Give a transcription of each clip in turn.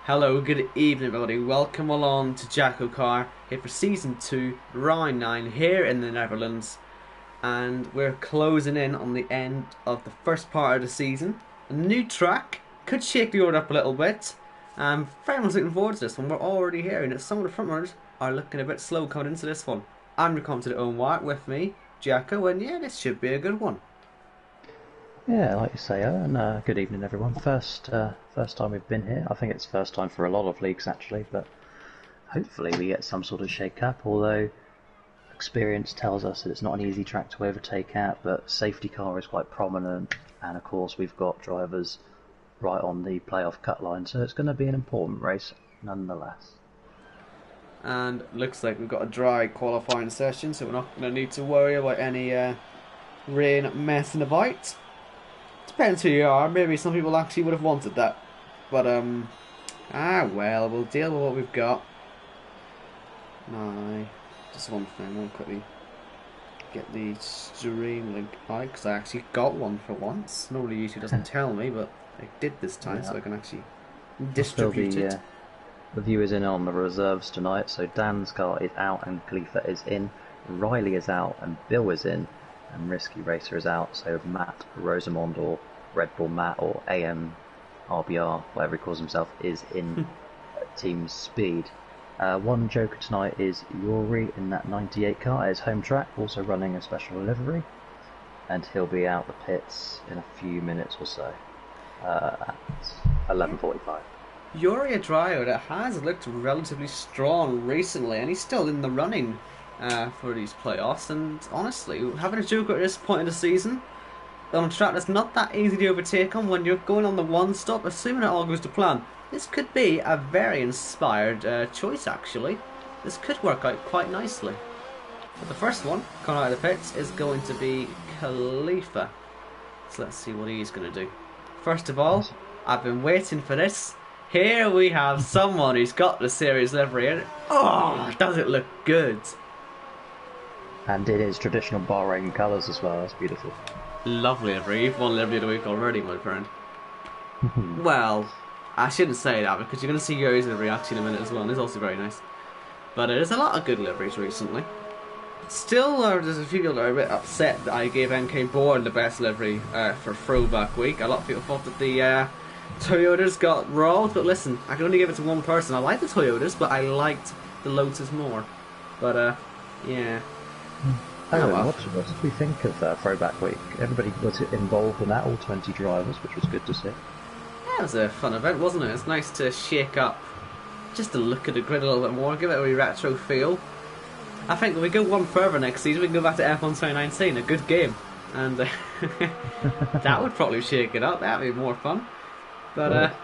Hello, good evening everybody, welcome along to JACKOCAR here for Season 2, Round 9 here in the Netherlands. And we're closing in on the end of the first part of the season. A new track, could shake the order up a little bit. I'm very much looking forward to this one. We're already hearing that some of the front runners are looking a bit slow coming into this one. I'm your commentator Owen White, with me, Jacko, and yeah, this should be a good one. Yeah, like you say, and good evening, everyone. First time we've been here. I think it's first time for a lot of leagues actually, but hopefully we get some sort of shake-up. Although experience tells us that it's not an easy track to overtake at, but safety car is quite prominent, and of course we've got drivers right on the playoff cut line, so it's going to be an important race nonetheless. And looks like we've got a dry qualifying session, so we're not going to need to worry about any rain messing about. Depends who you are. Maybe some people actually would have wanted that, but well, we'll deal with what we've got. No, just one thing. I'll quickly get the stream link out because I actually got one for once. Normally, YouTube doesn't tell me, but I did this time, so I can actually distribute it. The viewers in on the reserves tonight. So Dan's car is out and Khalifa is in. Riley is out and Bill is in. And Risky Racer is out, so Matt Rosamond or Red Bull Matt or AM RBR, whatever he calls himself, is in Team Speed. One joker tonight is Yuri in that 98 car at his home track, also running a special livery, and he'll be out the pits in a few minutes or so at 11:45. Yuri, a driver that has looked relatively strong recently, and he's still in the running for these playoffs. And honestly, having a joker at this point in the season on a track that's not that easy to overtake on when you're going on the one stop, assuming it all goes to plan, this could be a very inspired choice actually. This could work out quite nicely. But the first one coming out of the pits is going to be Khalifa. So let's see what he's going to do. First of all, I've been waiting for this. Here we have someone who's got the series livery in. Oh, does it look good? And in his traditional Bahrain colours as well. That's beautiful. Lovely livery. You've won livery of the week already, my friend. Well, I shouldn't say that because you're going to see Yuri's livery actually in a minute as well, and it's also very nice. But there's a lot of good liveries recently. Still, there's a few people that are a bit upset that I gave NK Board the best livery for Throwback Week. A lot of people thought that the Toyotas got robbed, but listen, I can only give it to one person. I like the Toyotas, but I liked the Lotus more. But, yeah. Oh, well. What did we think of Throwback Week? Everybody was involved in that, all 20 drivers, which was good to see. Yeah, it was a fun event, wasn't it? It's nice to shake up, just to look at the grid a little bit more, give it a wee retro feel. I think when we go one further next season, we can go back to F1 2019, a good game. And that would probably shake it up, that would be more fun. But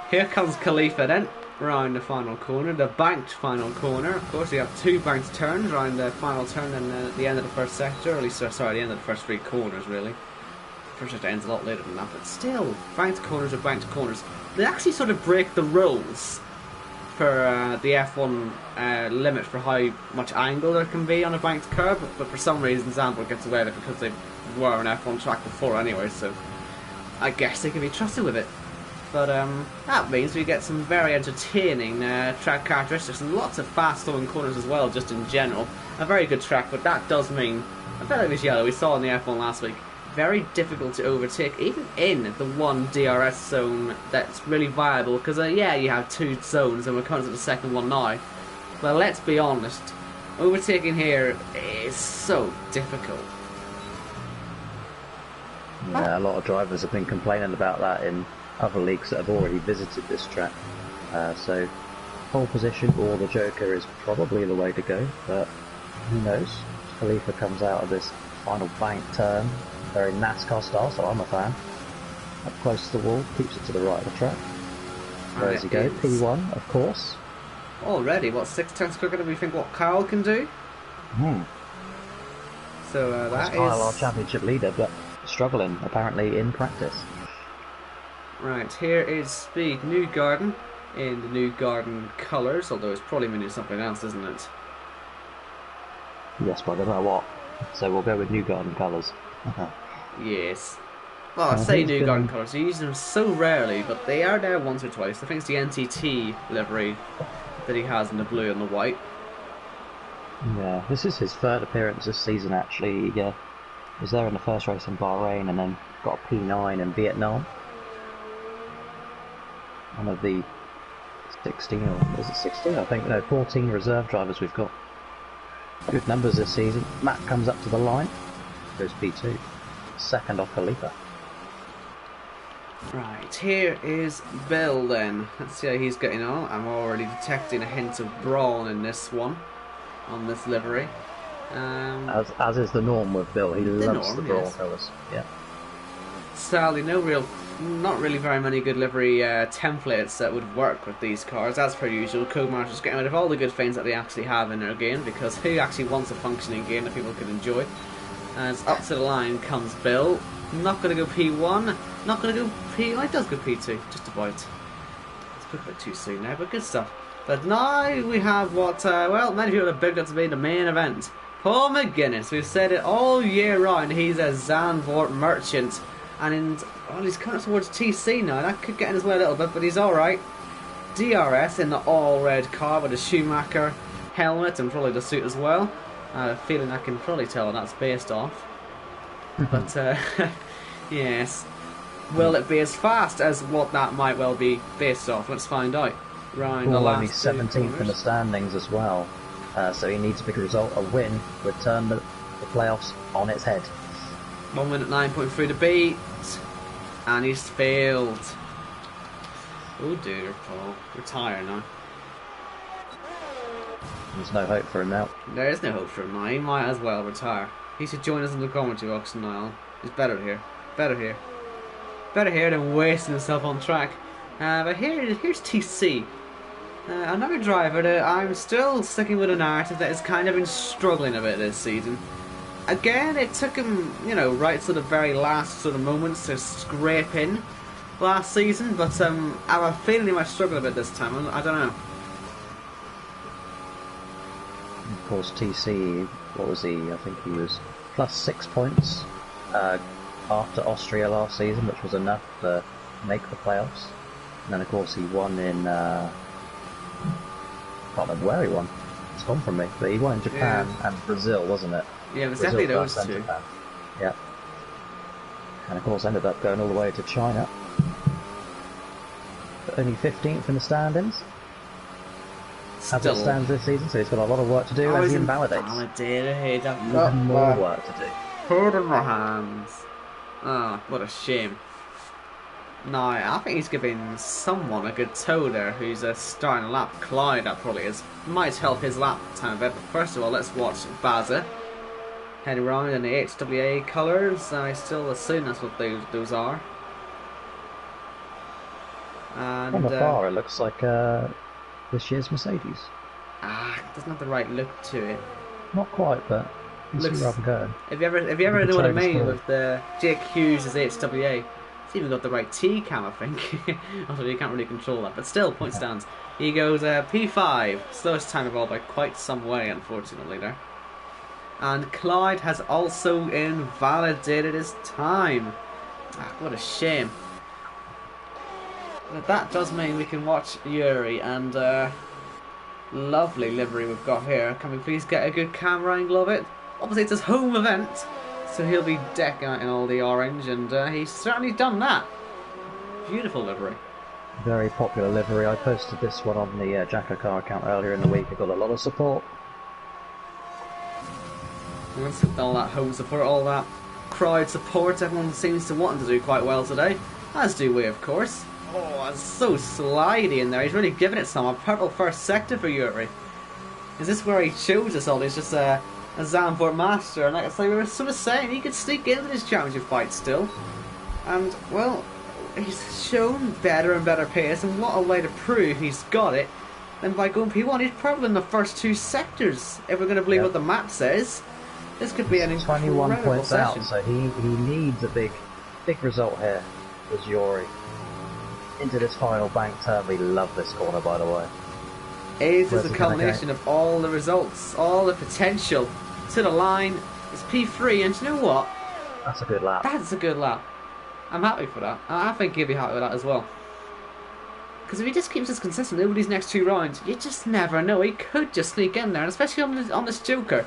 here comes Khalifa then, around the final corner, the banked final corner. Of course, you have two banked turns around the final turn and the end of the first sector, or at least, sorry, the end of the first three corners, really. The first sector ends a lot later than that, but still, banked corners are banked corners. They actually sort of break the rules for the F1 limit for how much angle there can be on a banked curb, but for some reason Zandvoort gets away with it because they were on F1 track before anyway, so I guess they can be trusted with it. But that means we get some very entertaining track characteristics and lots of fast flowing corners as well, just in general. A very good track, but that does mean, a bit like this yellow we saw in the F1 last week, very difficult to overtake, even in the one DRS zone that's really viable, because yeah, you have two zones and we're coming to the second one now. But let's be honest, overtaking here is so difficult. Yeah, a lot of drivers have been complaining about that in other leagues that have already visited this track. So pole position or the Joker is probably the way to go, but who knows? Khalifa comes out of this final bank turn, very NASCAR style, so I'm a fan. Up close to the wall, keeps it to the right of the track. There does he go, P1 of course. Already, what, 6 turns quicker than we think what Carl can do? So that is Kyle, our championship leader, but struggling apparently in practice. Right, here is Speed New Garden in the New Garden colours, although it's probably meaning something else, isn't it? Yes, but I don't know what. So we'll go with New Garden colours. Yes. Well, I say He's new been- garden colours. You use them so rarely, but they are there once or twice. I think it's the NTT livery that he has in the blue and the white. Yeah, this is his third appearance this season actually. Yeah, he was there in the first race in Bahrain and then got a P9 in Vietnam. One of the 16, or is it 16? I think, no, 14 reserve drivers we've got. Good numbers this season. Matt comes up to the line, goes P2, second off Khalifa. Right, here is Bill then. Let's see how he's getting on. I'm already detecting a hint of brawn in this one, on this livery. As is the norm with Bill, he loves the brawl yes. colours. Yeah. Sadly, not really very many good livery templates that would work with these cars. As per usual, Codemasters getting rid of all the good things that they actually have in their game, because who actually wants a functioning game that people can enjoy? As up to the line comes Bill. Not going to go P1, not going to go P... Well, it does go P2, just about. It's a bit too soon now, but good stuff. But now we have what, well, many people have booked it to be the main event. Paul McGuinness, we've said it all year round, he's a Zandvoort merchant. And well, he's coming towards TC now. That could get in his way a little bit, but he's alright. DRS in the all-red car with a Schumacher helmet and probably the suit as well. Feeling I can probably tell what that's based off. But, yes. Will it be as fast as what that might well be based off? Let's find out. Round the last only 17th in the standings as well. So he needs a big result. A win would turn the playoffs on its head. 1 minute 9.3 to beat, and he's failed. Oh dear, Paul. Retire now. There's no hope for him now. There is no hope for him now. He might as well retire. He should join us in the commentary box now. He's better here. Better here. Better here than wasting himself on track. But here's TC. Another driver that I'm still sticking with a narrative that has kind of been struggling a bit this season. Again, it took him, you know, right to the very last sort of moments to scrape in last season, but I have a feeling he might struggle a bit this time. I don't know. Of course, TC, what was he? I think he was plus 6 points after Austria last season, which was enough to make the playoffs. And then, of course, he won in... I can't remember where he won. It's gone from me. But he won in Japan and Brazil, wasn't it? Yeah, it was Brazil definitely those first, two. Japan. Yeah. And, of course, ended up going all the way to China. But only 15th in the standings. As it stands this season, so he's got a lot of work to do as he invalidates. Invalidated. I've Even more work to do. Put in my hands. Ah, what a shame. No, I think he's giving someone a good tow there who's starting a lap. Clyde, that probably is. Might help his lap time a bit, but first of all, let's watch Baza heading around in the HWA colours. I still assume that's what those are. And, from afar, it looks like this year's Mercedes. It doesn't have the right look to it. Not quite, but you see where I'm going. If you ever know what I mean with the Jake Hughes' HWA, it's even got the right T cam, I think. Although you can't really control that, but still, point stands. He goes P5, slowest time of all by quite some way, unfortunately there. And Clyde has also invalidated his time. What a shame. But that does mean we can watch Yuri, and lovely livery we've got here. Can we please get a good camera angle of it? Obviously it's his home event, so he'll be decked out in all the orange, and he's certainly done that. Beautiful livery. Very popular livery. I posted this one on the JACKOCAR account earlier in the week. It got a lot of support. All that home support, all that crowd support, everyone seems to want to do quite well today. As do we, of course. Oh, it's so slidey in there. He's really giving it some. A purple first sector for Yuri. Is this where he shows us all? He's just a Zandvoort master, and like we were sort of saying, he could sneak into this championship fight still. And, well, he's shown better and better pace, and what a way to prove he's got it than by going P1. He's purple in the first two sectors, if we're going to believe what the map says. This could be an incredible 21 points session. out, so he needs a big result here with Yuri. Into this final bank turn. We love this corner, by the way. It is a culmination of all the results, all the potential. To the line, it's P3, and you know what? That's a good lap. That's a good lap. I'm happy for that. I think he'll be happy with that as well. Because if he just keeps this consistent over these next 2 rounds, you just never know. He could just sneak in there, and especially on this Joker.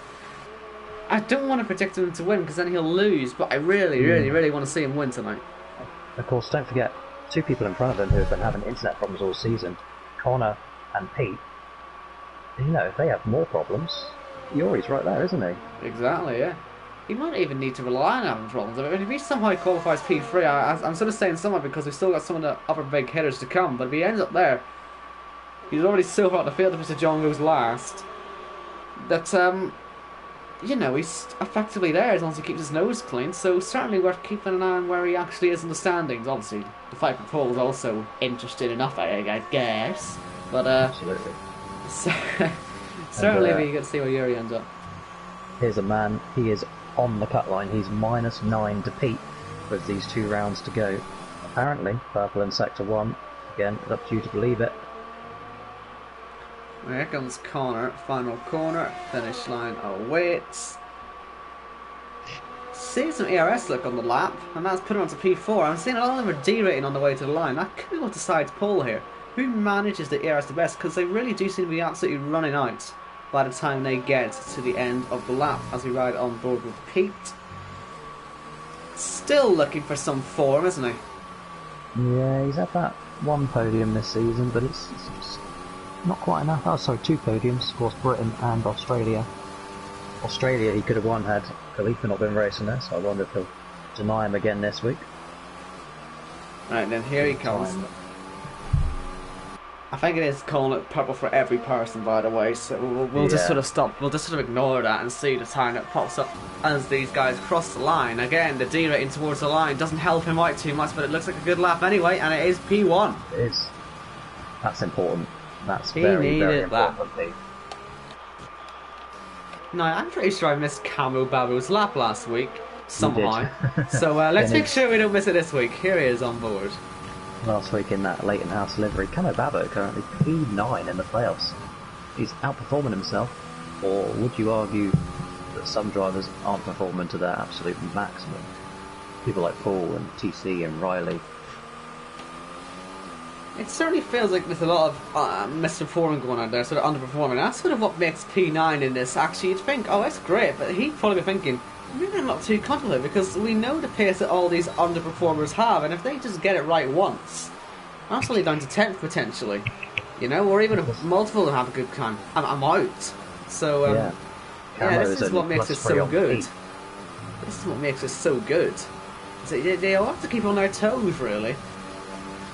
I don't want to predict him to win because then he'll lose, but I really want to see him win tonight. Of course, don't forget, 2 people in front of him who have been having internet problems all season, Connor and Pete. You know, if they have more problems, Yuri's right there, isn't he? Exactly, yeah. He might even need to rely on having problems. I mean, if he somehow qualifies P3, I'm sort of saying somehow because we've still got some of the other big hitters to come, but if he ends up there, he's already so far out the field if Mr. John goes last, that, you know, he's effectively there as long as he keeps his nose clean, so certainly worth keeping an eye on where he actually is in the standings. Obviously, the fight for pole is also interesting enough, I guess, but, Absolutely. certainly we get to see where Yuri ends up. Here's a man, he is on the cut line, he's -9 to Pete with these 2 rounds to go. Apparently, purple in sector 1, again, it's up to you to believe it. Here comes Connor, final corner, finish line awaits. See some ERS look on the lap, and that's put him onto P4. I'm seeing a lot of them are derating on the way to the line. That could be what decides pole here. Who manages the ERS the best? Because they really do seem to be absolutely running out by the time they get to the end of the lap as we ride on board with Pete. Still looking for some form, isn't he? Yeah, he's had that 1 podium this season, but it's just not quite enough. Oh, sorry, 2 podiums, of course, Britain and Australia. Australia he could have won had Khalifa not been racing there, so I wonder if he'll deny him again this week. Right, then here he comes. I think it is calling it purple for every person, by the way, so we'll just sort of stop, we'll just sort of ignore that and see the time that pops up as these guys cross the line. Again, the derating towards the line doesn't help him out too much, but it looks like a good lap anyway, and it is P1. It is. That's important. That's He very needed important that. for Pete. No, I'm pretty sure I missed Camo Babu's lap last week, somehow. So let's make sure we don't miss it this week. Here he is on board. Last week in that Leighton House livery, Camo Babo currently P9 in the playoffs. He's outperforming himself, or would you argue that some drivers aren't performing to their absolute maximum? People like Paul and TC and Riley. It certainly feels like there's a lot of misperforming going on there, sort of underperforming. That's sort of what makes P9 in this. Actually, you'd think, oh, that's great, but he'd probably be thinking, maybe I'm not too confident because we know the pace that all these underperformers have, and if they just get it right once, that's only down to 10th potentially, you know, or even if multiple of them have a good time, I'm out. So, yeah, this is what makes it so good. This is what makes it so good. So they all have to keep on their toes, really.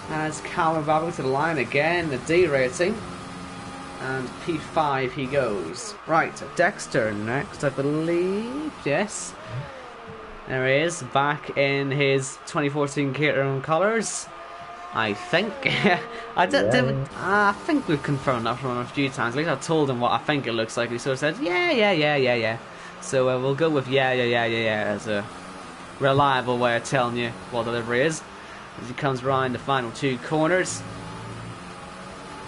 As Callum Babu to the line again, the D rating. And P5 he goes. Right, Dexter next, I believe. Yes. There he is, back in his 2014 Caterham colours. I think. I think we've confirmed that from him a few times. At least I told him what I think it looks like. He sort of said, yeah. So we'll go with yeah as a reliable way of telling you what delivery is. As he comes around the final 2 corners.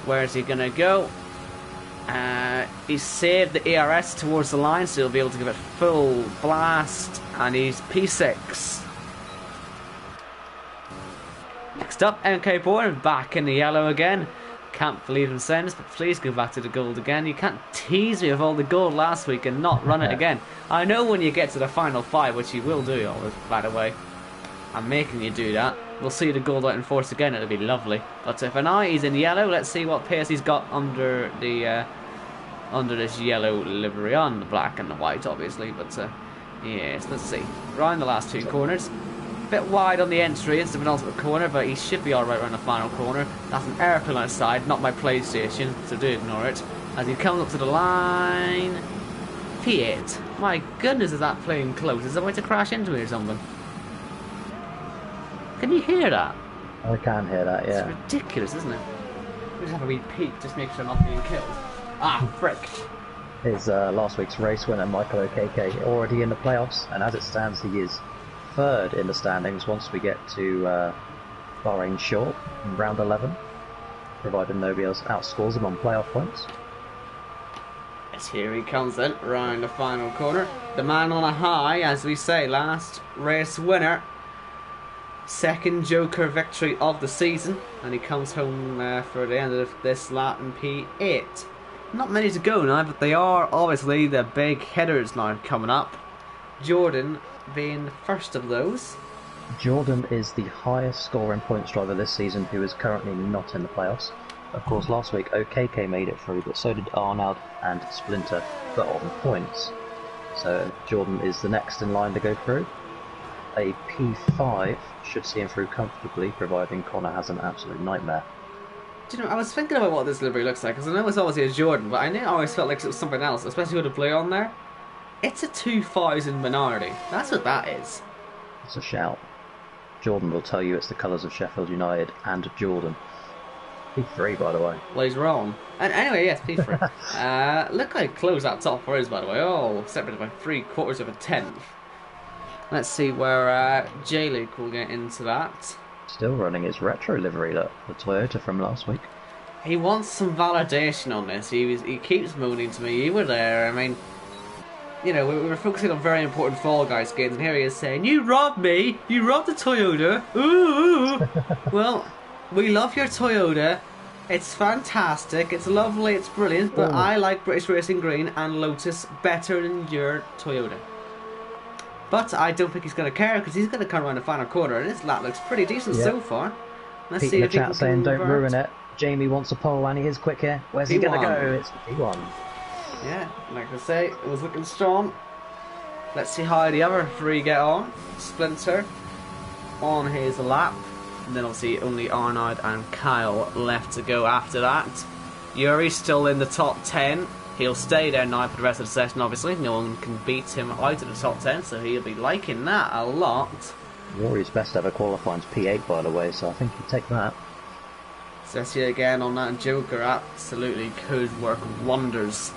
Where's he going to go? He's saved the ERS towards the line, so he'll be able to give it full blast, and he's P6. Next up, MK Bourne, back in the yellow again. Can't believe him saying this, but please go back to the gold again. You can't tease me with all the gold last week and not run it again. I know when you get to the final 5, which you will do, by the way. I'm making you do that. We'll see the gold out in force again, it'll be lovely. But for now, he's in yellow. Let's see what pace he's got under the under this yellow livery on the black and the white, obviously. But yes, let's see. Round the last 2 corners. A bit wide on the entry, it's the penultimate corner, but he should be alright around the final corner. That's an airplane outside, not my PlayStation, so do ignore it. As he comes up to the line... P8. My goodness, is that plane close? Is it about to crash into me or something? Can you hear that? I can hear that, yeah. It's ridiculous, isn't it? We just have a wee peek, just make sure I'm not being killed. Ah, frick. Is last week's race winner Michael O'Keke already in the playoffs, and as it stands he is 3rd in the standings once we get to Bahrain Short in round 11, provided nobody else outscores him on playoff points. Yes, here he comes then, round the final corner. The man on a high, as we say, last race winner. second Joker victory of the season, and he comes home for the end of this lap in P8. Not many to go now, but they are obviously the big hitters now coming up. Jordan being the first of those. Jordan is the highest scoring points driver this season who is currently not in the playoffs. Of course, last week OKK made it through, but so did Arnold and Splinter, but on points. So Jordan is the next in line to go through. A P5 should see him through comfortably, providing Connor has an absolute nightmare. Do you know, I was thinking about what this livery looks like, because I know it's obviously a Jordan, but I always felt like it was something else, especially with the blue on there. It's a 2000 minority. That's what that is. It's a shout. Jordan will tell you it's the colours of Sheffield United and Jordan. P3, by the way. Well, he's wrong. And anyway, yes, P3. Look how close that top four is, by the way. Oh, separated by 3/4 of a tenth. Let's see where J-Luke will get into that. Still running his retro livery, look, the Toyota from last week. He wants some validation on this. He keeps moaning to me. You were there. I mean, you know, we were focusing on very important Fall Guys games, and here he is saying, "You robbed me! You robbed the Toyota! Ooh!" Well, we love your Toyota. It's fantastic. It's lovely. It's brilliant. But I like British Racing Green and Lotus better than your Toyota. But I don't think he's going to care, because he's going to come around the final quarter, and this lap looks pretty decent so far. Let's Pete see in the if he chat can saying, convert. "Don't ruin it." Jamie wants a pole, and he is quick here. Where's he going to go? It's P1. Yeah, like I say, it was looking strong. Let's see how the other three get on. Splinter on his lap. And then obviously only Arnaud and Kyle left to go after that. Yuri's still in the top 10. He'll stay there now for the rest of the session, obviously. No one can beat him out of the top 10, so he'll be liking that a lot. Rory's best ever qualifying's P8, by the way, so I think he'd take that. So let's see again on that Joker. Absolutely could work wonders.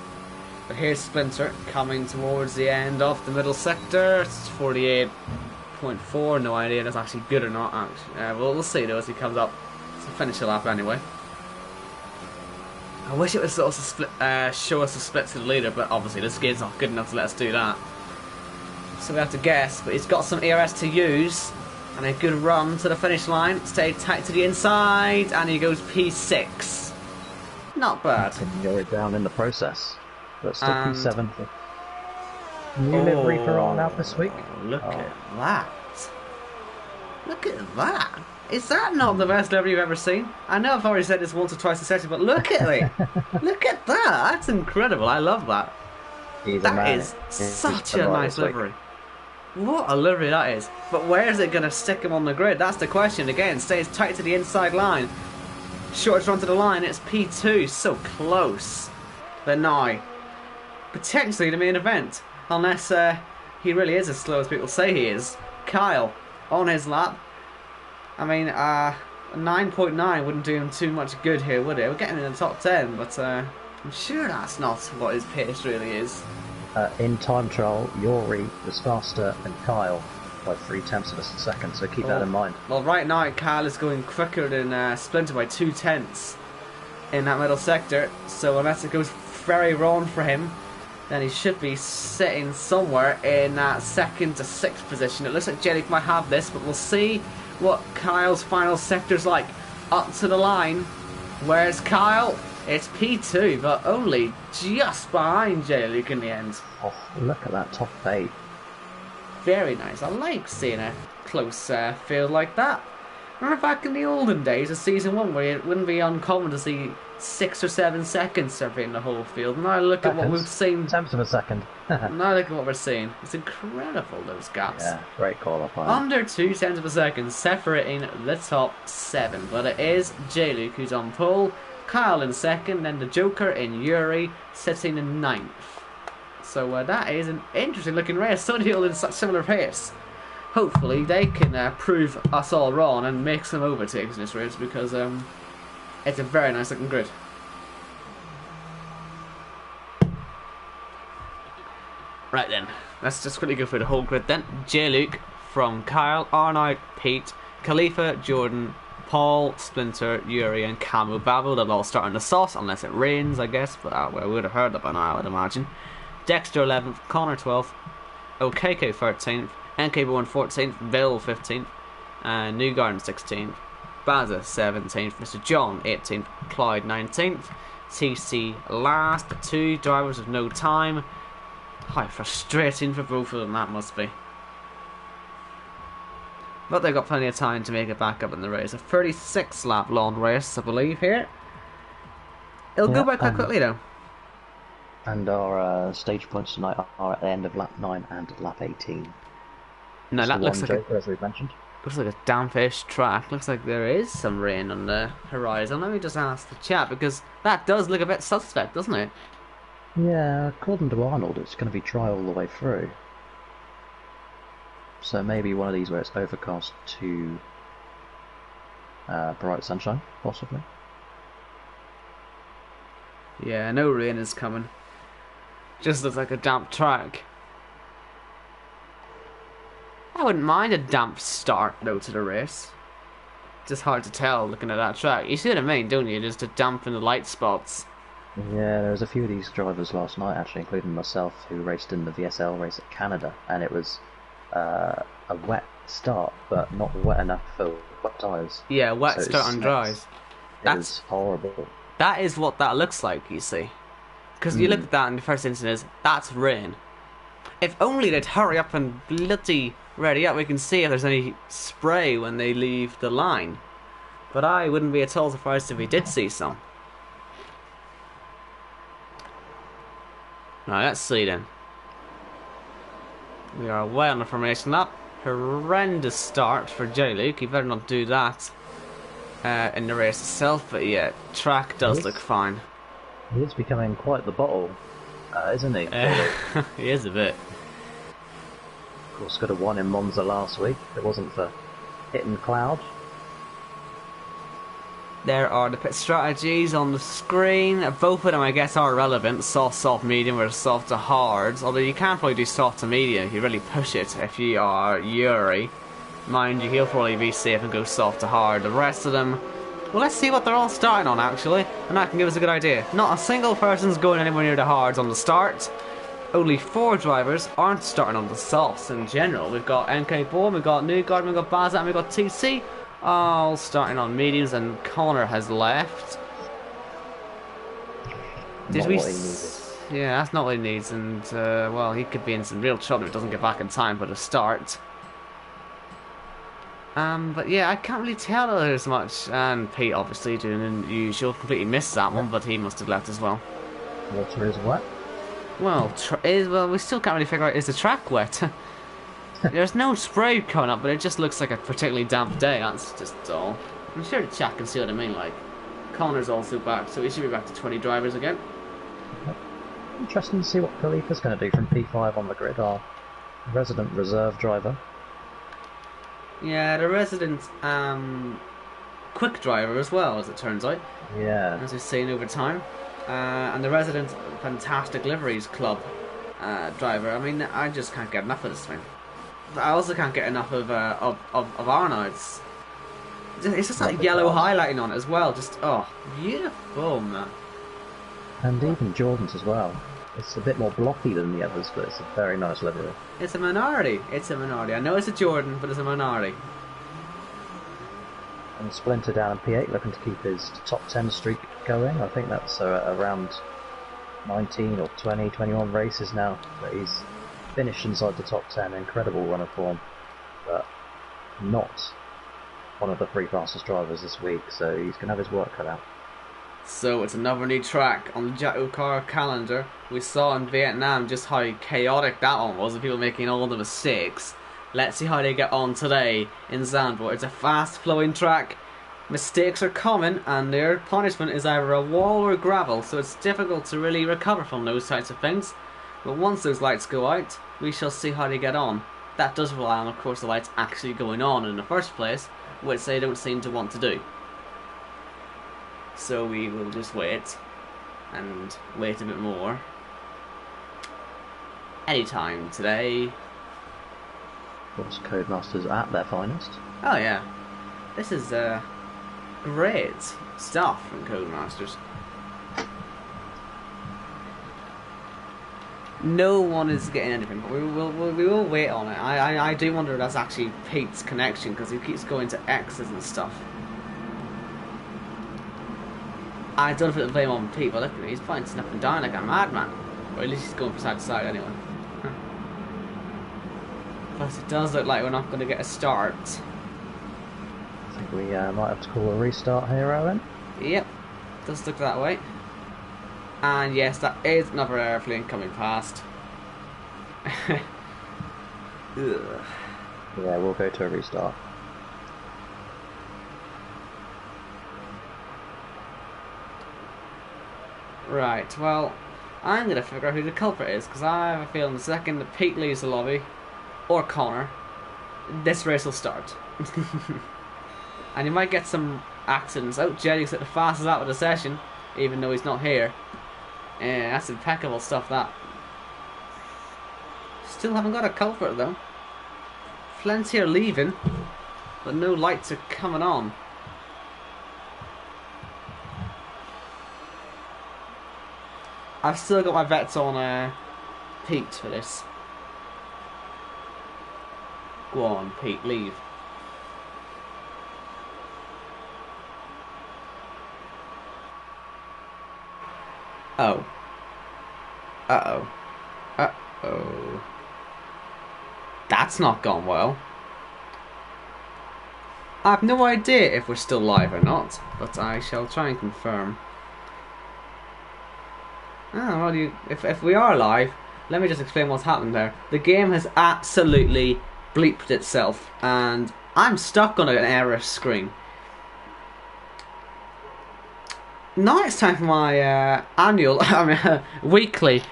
But here's Splinter coming towards the end of the middle sector. It's 48.4. No idea if that's actually good or not. Actually, we'll see though as he comes up to finish the lap anyway. I wish it would sort of show us a split to the leader, but obviously this game's not good enough to let us do that. So we have to guess. But he's got some ERS to use, and a good run to the finish line. Stayed tight to the inside, and he goes P6. Not bad. You're down in the process. But still P7 for new livery for Arnold this week. Look at that. Look at that. Is that not the best livery you've ever seen? I know I've already said this once or twice a session, but look at it. Look at that. That's incredible. I love that. That is such a nice livery. What a livery that is. But where is it going to stick him on the grid? That's the question. Again, stays tight to the inside line. Shortest run to the line. It's P2. So close. But now, potentially the main event. Unless he really is as slow as people say he is. Kyle, on his lap. I mean, 9.9 wouldn't do him too much good here, would it? We're getting in the top 10, but I'm sure that's not what his pace really is. In time trial, Yuri was faster than Kyle by 0.3 of a second, so keep that in mind. Well, right now Kyle is going quicker than Splinter by 0.2 in that middle sector, so unless it goes very wrong for him, then he should be sitting somewhere in that 2nd to 6th position. It looks like Jellic might have this, but we'll see what Kyle's final sector's like. Up to the line. Where's Kyle? It's P2, but only just behind Jellic in the end. Oh, look at that top 8. Very nice. I like seeing a close field like that. Remember back in the olden days of Season 1 where it wouldn't be uncommon to see 6 or 7 seconds surveying the whole field. Now look at what we've seen. 0.1 of a second. Now look at what we're seeing. It's incredible, those gaps. Yeah, great qualifying. Under 0.2 of a second separating the top 7. But it is J-Luke who's on pole, Kyle in 2nd, then the Joker in Yuri sitting in 9th. So that is an interesting looking race. So many people in such similar pace. Hopefully they can prove us all wrong and make some overtakes in this race, because it's a very nice looking grid. Right then, let's just quickly go through the whole grid then. J-Luke from Kyle, Arnoud, Pete, Khalifa, Jordan, Paul, Splinter, Yuri and Camu Babu. They'll all start on the sauce unless it rains, I guess, but I would have heard that by now, I would imagine. Dexter 11th, Connor 12th, OKK 13th, NK1 14th, Bill 15th, Newgarden 16th, Baza 17th, Mr. John 18th, Clyde 19th, TC last, 2 drivers with no time. How frustrating for both of them that must be. But they've got plenty of time to make it back up in the race. A 36 lap long race, I believe, here. It'll go by quite quickly though. And our stage points tonight are at the end of lap 9 and lap 18. No, that looks like Joker, as we've mentioned. Looks like a dampish track. Looks like there is some rain on the horizon. Let me just ask the chat, because that does look a bit suspect, doesn't it? Yeah, according to Arnold, it's going to be dry all the way through. So maybe one of these where it's overcast to bright sunshine, possibly. Yeah, no rain is coming. Just looks like a damp track. I wouldn't mind a damp start though to the race. Just hard to tell looking at that track. You see what I mean, don't you? Just to dampen the light spots. Yeah, there was a few of these drivers last night actually, including myself, who raced in the VSL race at Canada, and it was a wet start, but not wet enough for wet tyres. Yeah, wet start on dries. That's horrible. That is what that looks like, you see. Because you look at that in the first instance, that's rain. If only they'd hurry up and bloody ready up, we can see if there's any spray when they leave the line. But I wouldn't be at all surprised if we did see some. Right, let's see then. We are way on the formation lap. Horrendous start for J. Luke. You better not do that in the race itself, but yeah, track does look fine. He is becoming quite the bottle, isn't he? He is a bit. Of course, could have won in Monza last week if it wasn't for hitting cloud. There are the pit strategies on the screen. Both of them, I guess, are relevant. Soft, medium, or soft to hard. Although you can probably do soft to medium if you really push it. If you are Yuri, mind you, he'll probably be safe and go soft to hard. The rest of them, well, let's see what they're all starting on actually, and that can give us a good idea. Not a single person's going anywhere near the hards on the start. Only 4 drivers aren't starting on the softs in general. We've got NK Bourne, we've got Newgarden, we've got Baza, and we've got TC. All starting on mediums, and Connor has left. Yeah, that's not what he needs, and well, he could be in some real trouble if he doesn't get back in time for the start. But yeah, I can't really tell that there's much. And Pete obviously doing the usual, completely missed that one, but he must have left as well. Water is wet. Well, we still can't really figure out, is the track wet? There's no spray coming up, but it just looks like a particularly damp day. That's just all. I'm sure the chat can see what I mean. Like, Connor's also back, so we should be back to 20 drivers again. Interesting to see what Khalifa's going to do from P5 on the grid, our resident reserve driver. Yeah, the resident quick driver as well, as it turns out. Yeah. As we've seen over time. And the resident Fantastic Liveries Club driver. I mean, I just can't get enough of this thing. I also can't get enough of Arnold's. It's just like yellow highlighting on it as well. Just, oh, beautiful, man. And even Jordan's as well. It's a bit more blocky than the others, but it's a very nice livery. It's a minority. It's a minority. I know it's a Jordan, but it's a minority. And Splinter down in P8 looking to keep his top 10 streak going. I think that's around 19 or 20, 21 races now that he's finished inside the top 10. Incredible run of form, but not one of the 3 fastest drivers this week, so he's going to have his work cut out. So it's another new track on the JACKOCAR calendar. We saw in Vietnam just how chaotic that one was, and people making all the mistakes. Let's see how they get on today in Zandvoort. It's a fast-flowing track. Mistakes are common, and their punishment is either a wall or gravel, so it's difficult to really recover from those types of things. But once those lights go out, we shall see how they get on. That does rely on, of course, the lights actually going on in the first place, which they don't seem to want to do. So we will just wait, and wait a bit more. Anytime today. Of course, Codemasters at their finest. Oh yeah, this is great stuff from Codemasters. No one is getting anything, but we will wait on it. I do wonder if that's actually Pete's connection, because he keeps going to X's and stuff. I don't know if it'll blame on Pete, but look at him, he's pointing up and down like a madman. Or at least he's going from side to side anyway. Plus it does look like we're not going to get a start. I think we might have to call a restart here, Owen. Yep, does look that way. And yes, that is another airplane coming past. Yeah, we'll go to a restart. Right, well, I'm going to figure out who the culprit is, because I have a feeling the second that Pete leaves the lobby, or Connor, this race will start. And you might get some accidents. Oh, Jetty's at the fastest out of the session, even though he's not here. That's impeccable stuff, that. Still haven't got a culprit, though. Plenty are leaving, but no lights are coming on. I've still got my bets on Pete for this. Go on, Pete, leave. Oh. Uh-oh. Uh-oh. That's not gone well. I have no idea if we're still live or not, but I shall try and confirm. Oh, well, if we are live, let me just explain what's happened there. The game has absolutely bleeped itself, and I'm stuck on an error screen. Now it's time for my weekly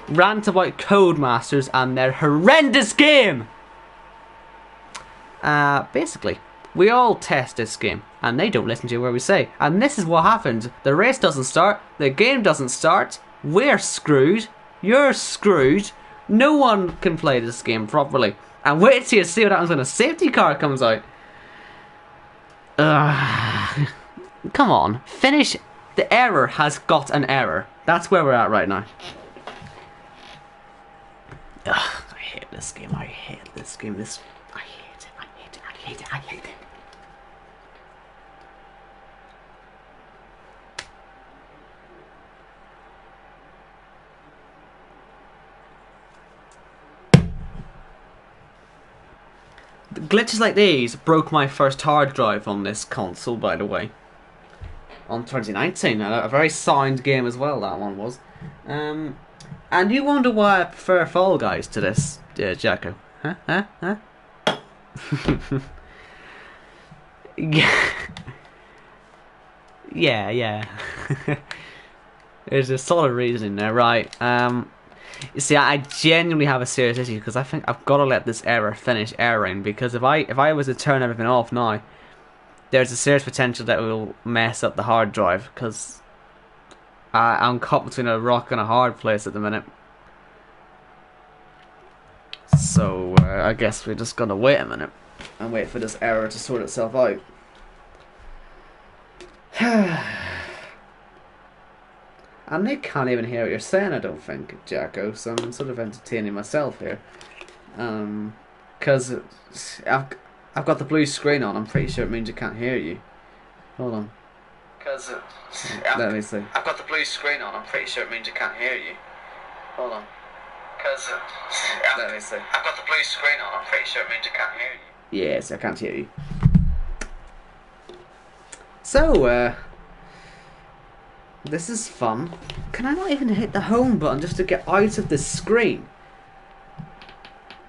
rant about Codemasters and their horrendous game. Basically, we all test this game, and they don't listen to what we say. And this is what happens. The race doesn't start, the game doesn't start, we're screwed, you're screwed, no one can play this game properly. And wait till you see what happens when a safety car comes out. Come on, finish. The error has got an error. That's where we're at right now. Ugh, I hate this game. I hate this game. I hate it. I hate it. I hate it. I hate it. Glitches like these broke my first hard drive on this console, by the way. On 2019, a very sound game as well, that one was. And you wonder why I prefer Fall Guys to this, Jacko? Huh? Yeah. There's a solid reasoning there, right? You see, I genuinely have a serious issue, because I think I've got to let this error finish erroring, because if I was to turn everything off now, there's a serious potential that it will mess up the hard drive, because I'm caught between a rock and a hard place at the minute. So I guess we're just gonna wait a minute and wait for this error to sort itself out. And they can't even hear what you're saying, I don't think, Jacko, so I'm sort of entertaining myself here. Because I've got the blue screen on, I'm pretty sure it means I can't hear you. Hold on. Let me see. I've got the blue screen on, I'm pretty sure it means I can't hear you. Hold on. Let me see. I've got the blue screen on, I'm pretty sure it means I can't hear you. Yes, I can't hear you. So, this is fun. Can I not even hit the home button just to get out of the screen?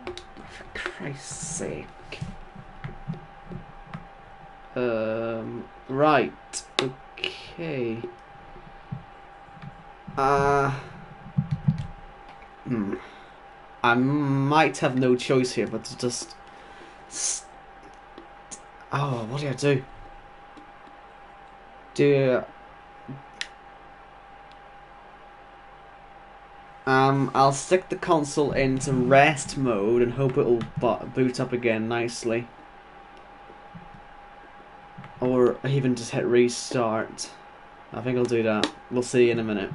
For Christ's sake. Right. Okay. I might have no choice here but to just... Oh, what do I do? I'll stick the console into rest mode and hope it'll boot up again nicely. Or even just hit restart. I think I'll do that. We'll see in a minute.